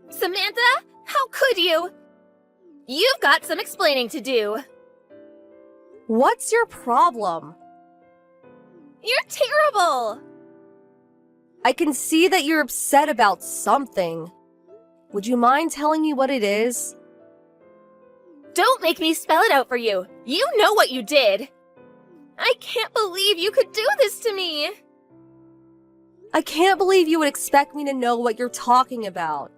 Samantha, how could you? You've got some explaining to do. What's your problem? You're terrible! I can see that you're upset about something. Would you mind telling me what it is? Don't make me spell it out for you. You know what you did. I can't believe you could do this to me. I can't believe you would expect me to know what you're talking about.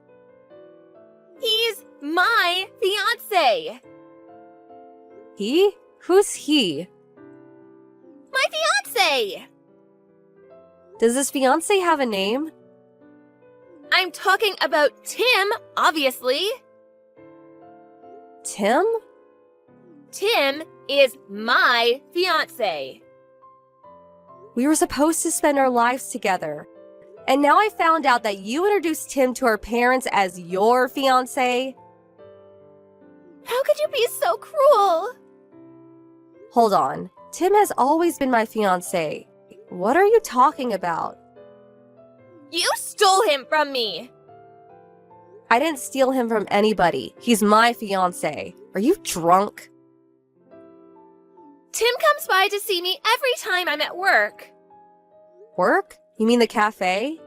He's my fiancé. He? Who's he? My fiancé! Does this fiancé have a name? I'm talking about Tim, obviously. Tim? Tim is my fiancé. We were supposed to spend our lives together. And now I found out that you introduced Tim to our parents as your fiancé? How could you be so cruel? Hold on. Tim has always been my fiancé. What are you talking about? You stole him from me. I didn't steal him from anybody. He's my fiancé. Are you drunk? Tim comes by to see me every time I'm at work. Work? You mean the cafe?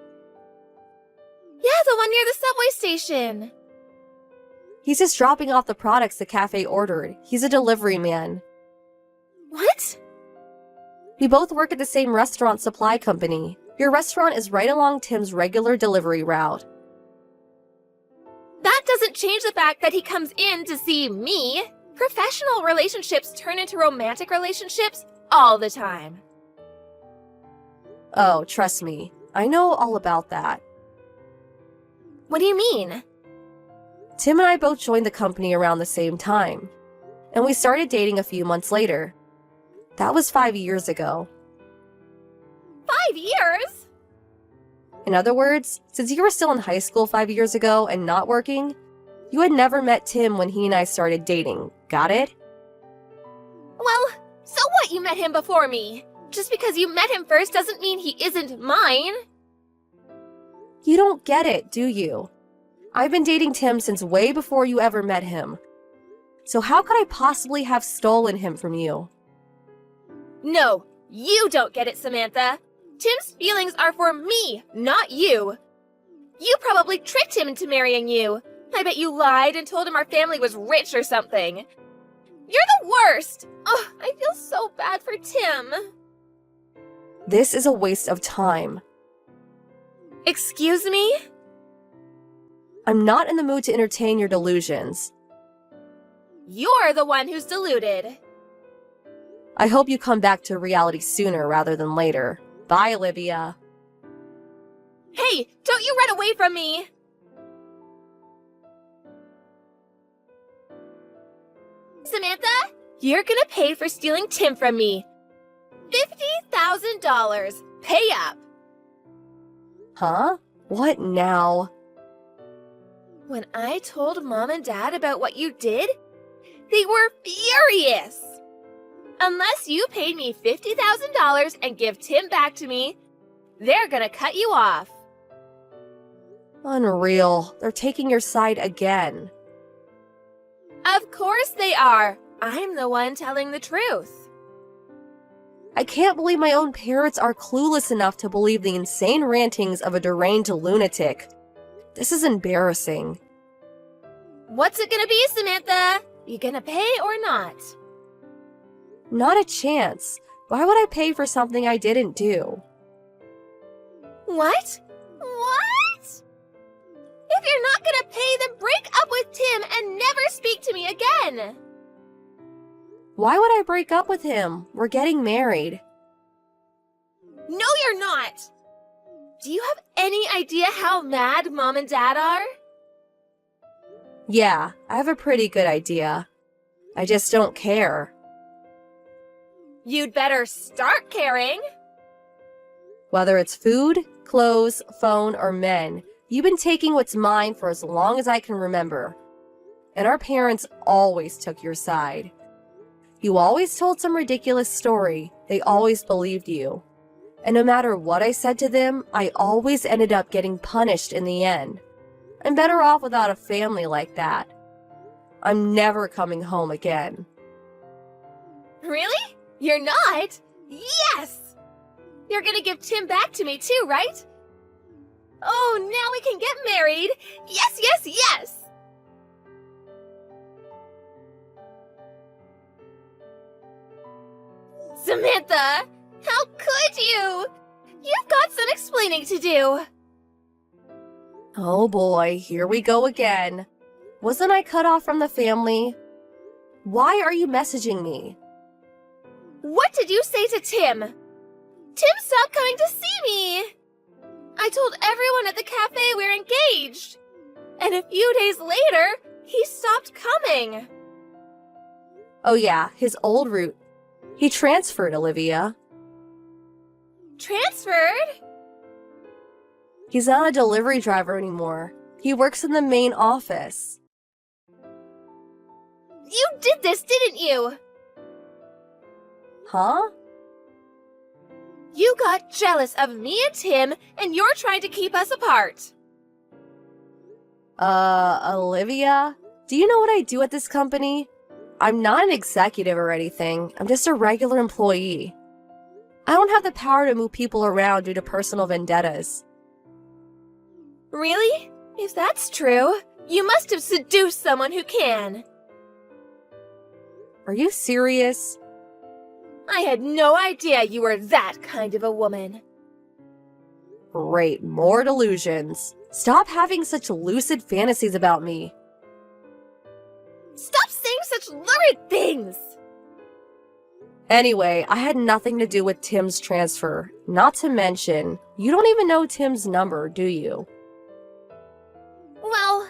Yeah, the one near the subway station. He's just dropping off the products the cafe ordered. He's a delivery man. What? We both work at the same restaurant supply company. Your restaurant is right along Tim's regular delivery route. That doesn't change the fact that he comes in to see me. Professional relationships turn into romantic relationships all the time. Oh, trust me. I know all about that. What do you mean? Tim and I both joined the company around the same time. And we started dating a few months later. That was 5 years ago. 5 years? In other words, since you were still in high school 5 years ago and not working, you had never met Tim when he and I started dating. Got it? Well, so what you met him before me? Just because you met him first doesn't mean he isn't mine. You don't get it, do you? I've been dating Tim since way before you ever met him. So how could I possibly have stolen him from you? No, you don't get it, Samantha. Tim's feelings are for me, not you. You probably tricked him into marrying you. I bet you lied and told him our family was rich or something. You're the worst! Oh, I feel so bad for Tim. This is a waste of time. Excuse me? I'm not in the mood to entertain your delusions. You're the one who's deluded. I hope you come back to reality sooner rather than later. Bye, Olivia. Hey, don't you run away from me! Samantha, you're gonna pay for stealing Tim from me. $50,000. Pay up. Huh? What now? When I told Mom and Dad about what you did, they were furious. Unless you paid me $50,000 and give Tim back to me, they're gonna cut you off. Unreal. They're taking your side again. Of course they are. I'm the one telling the truth. I can't believe my own parents are clueless enough to believe the insane rantings of a deranged lunatic. This is embarrassing. What's it gonna be, Samantha? You gonna pay or not? Not a chance. Why would I pay for something I didn't do? What? What? If you're not gonna pay, then break up with Tim and never speak to me again. Why would I break up with him? We're getting married. No, you're not. Do you have any idea how mad Mom and Dad are? Yeah, I have a pretty good idea. I just don't care. You'd better start caring. Whether it's food, clothes, phone, or men, you've been taking what's mine for as long as I can remember. And our parents always took your side. You always told some ridiculous story. They always believed you. And no matter what I said to them, I always ended up getting punished in the end. I'm better off without a family like that. I'm never coming home again. Really? You're not? Yes! You're gonna give Tim back to me too, right? Oh, now we can get married! Yes, yes, yes! Samantha! How could you? You've got some explaining to do. Oh boy, here we go again. Wasn't I cut off from the family? Why are you messaging me? What did you say to Tim? Tim stopped coming to see me! I told everyone at the cafe we're engaged. And a few days later, he stopped coming. Oh yeah, his old route. He transferred, Olivia. Transferred? He's not a delivery driver anymore. He works in the main office. You did this, didn't you? Huh? You got jealous of me and Tim, and you're trying to keep us apart. Olivia? Do you know what I do at this company? I'm not an executive or anything. I'm just a regular employee. I don't have the power to move people around due to personal vendettas. Really? If that's true, you must have seduced someone who can. Are you serious? I had no idea you were that kind of a woman. Great, more delusions. Stop having such lucid fantasies about me. Stop saying such lurid things! Anyway, I had nothing to do with Tim's transfer. Not to mention, you don't even know Tim's number, do you? Well,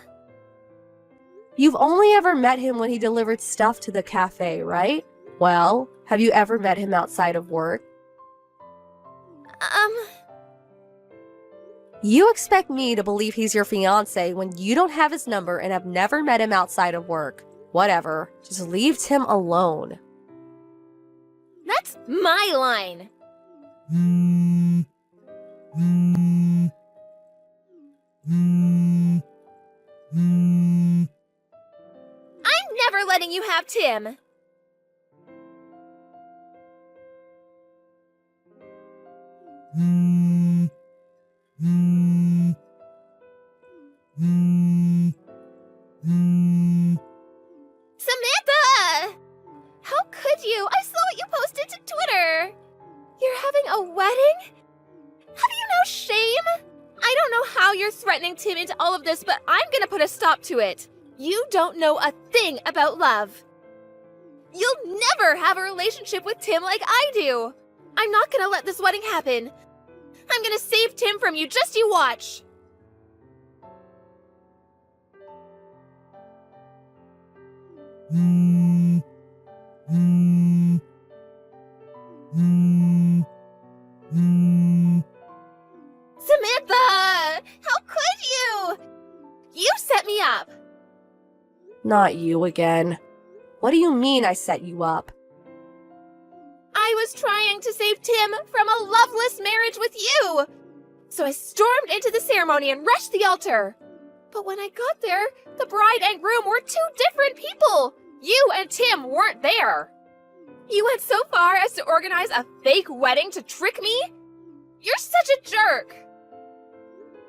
You've only ever met him when he delivered stuff to the cafe, right? Well, have you ever met him outside of work? You expect me to believe he's your fiancé when you don't have his number and have never met him outside of work. Whatever, just leave Tim alone. that's my line. I'm never letting you have Tim. Samantha! How could you? I saw what you posted to Twitter. You're having a wedding? Have you no shame? I don't know how you're threatening Tim into all of this, but I'm gonna put a stop to it. You don't know a thing about love. You'll never have a relationship with Tim like I do. I'm not gonna let this wedding happen. I'm gonna save Tim from you, just you watch. Samantha! How could you? You set me up. Not you again. What do you mean I set you up? I was trying to save Tim from a loveless marriage with you. So I stormed into the ceremony and rushed the altar. But when I got there, the bride and groom were two different people. You and Tim weren't there. You went so far as to organize a fake wedding to trick me? You're such a jerk.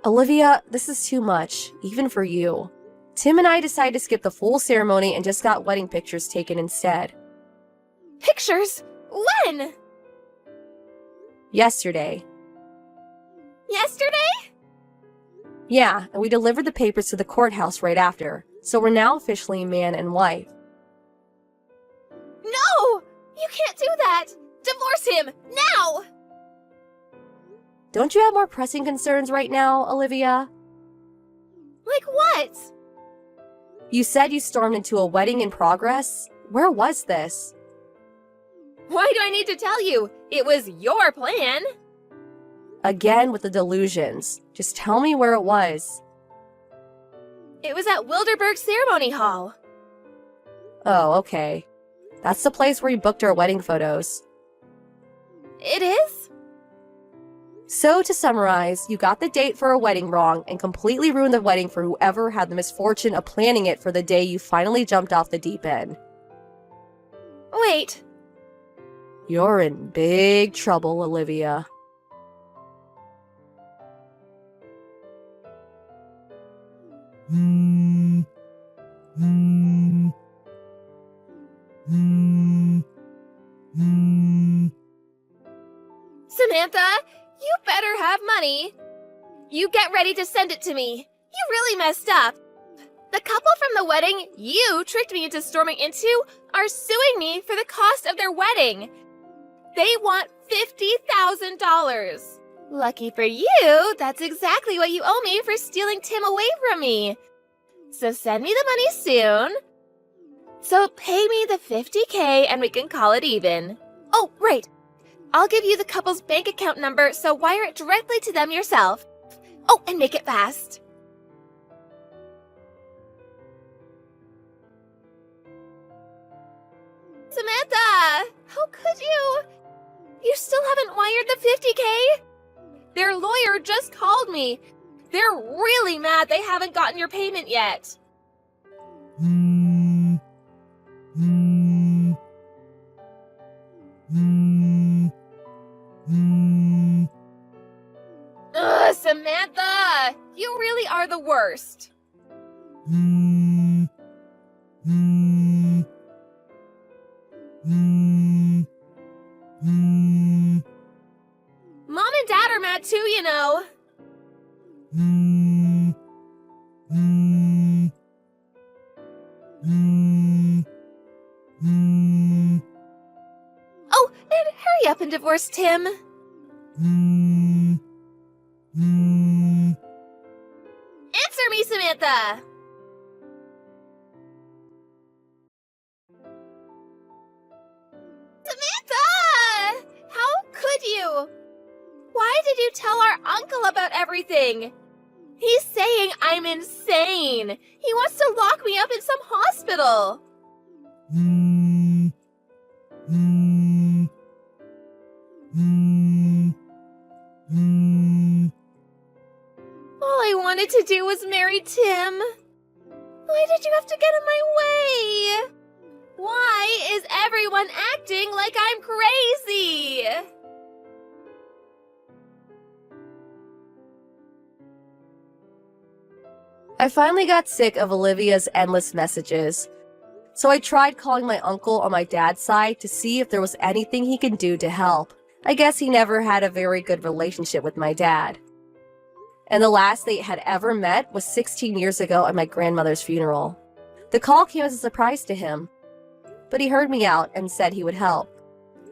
Olivia, this is too much, even for you. Tim and I decided to skip the full ceremony and just got wedding pictures taken instead. Pictures? When? Yesterday. Yesterday? Yeah, and we delivered the papers to the courthouse right after, so we're now officially man and wife. No! You can't do that! Divorce him! Now! Don't you have more pressing concerns right now, Olivia? Like what? You said you stormed into a wedding in progress? Where was this? Why do I need to tell you? It was your plan. Again with the delusions. Just tell me where it was. It was at Wilderberg Ceremony Hall. Oh, okay. That's the place where you booked our wedding photos. It is? So to summarize, you got the date for a wedding wrong and completely ruined the wedding for whoever had the misfortune of planning it for the day you finally jumped off the deep end. Wait. You're in big trouble, Olivia. Samantha, you better have money. You get ready to send it to me. You really messed up. The couple from the wedding you tricked me into storming into are suing me for the cost of their wedding. They want $50,000. Lucky for you, that's exactly what you owe me for stealing Tim away from me. So send me the money soon. So pay me the $50K and we can call it even. Oh, right. I'll give you the couple's bank account number, so wire it directly to them yourself. Oh, and make it fast. Samantha! How could you? You still haven't wired the $50K? Their lawyer just called me. They're really mad they haven't gotten your payment yet. Ugh, Samantha! You really are the worst. Mom and Dad are mad too, you know. Oh, and hurry up and divorce Tim. Answer me, Samantha! Samantha! How could you? Why did you tell our uncle about everything? He's saying I'm insane. He wants to lock me up in some hospital. All I wanted to do was marry Tim. Why did you have to get in my way? Why is everyone acting like I'm crazy? I finally got sick of Olivia's endless messages, so I tried calling my uncle on my dad's side to see if there was anything he can do to help. I guess he never had a very good relationship with my dad. And the last they had ever met was 16 years ago at my grandmother's funeral. The call came as a surprise to him, but he heard me out and said he would help.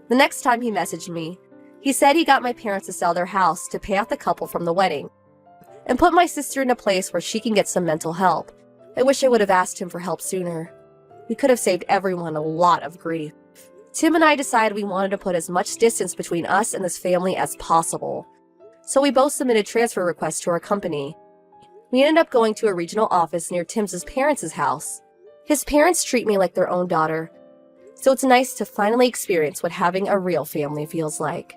The next time he messaged me, he said he got my parents to sell their house to pay off the couple from the wedding and put my sister in a place where she can get some mental help. I wish I would have asked him for help sooner. We could have saved everyone a lot of grief. Tim and I decided we wanted to put as much distance between us and this family as possible. So we both submitted transfer requests to our company. We ended up going to a regional office near Tim's parents' house. His parents treat me like their own daughter, so it's nice to finally experience what having a real family feels like.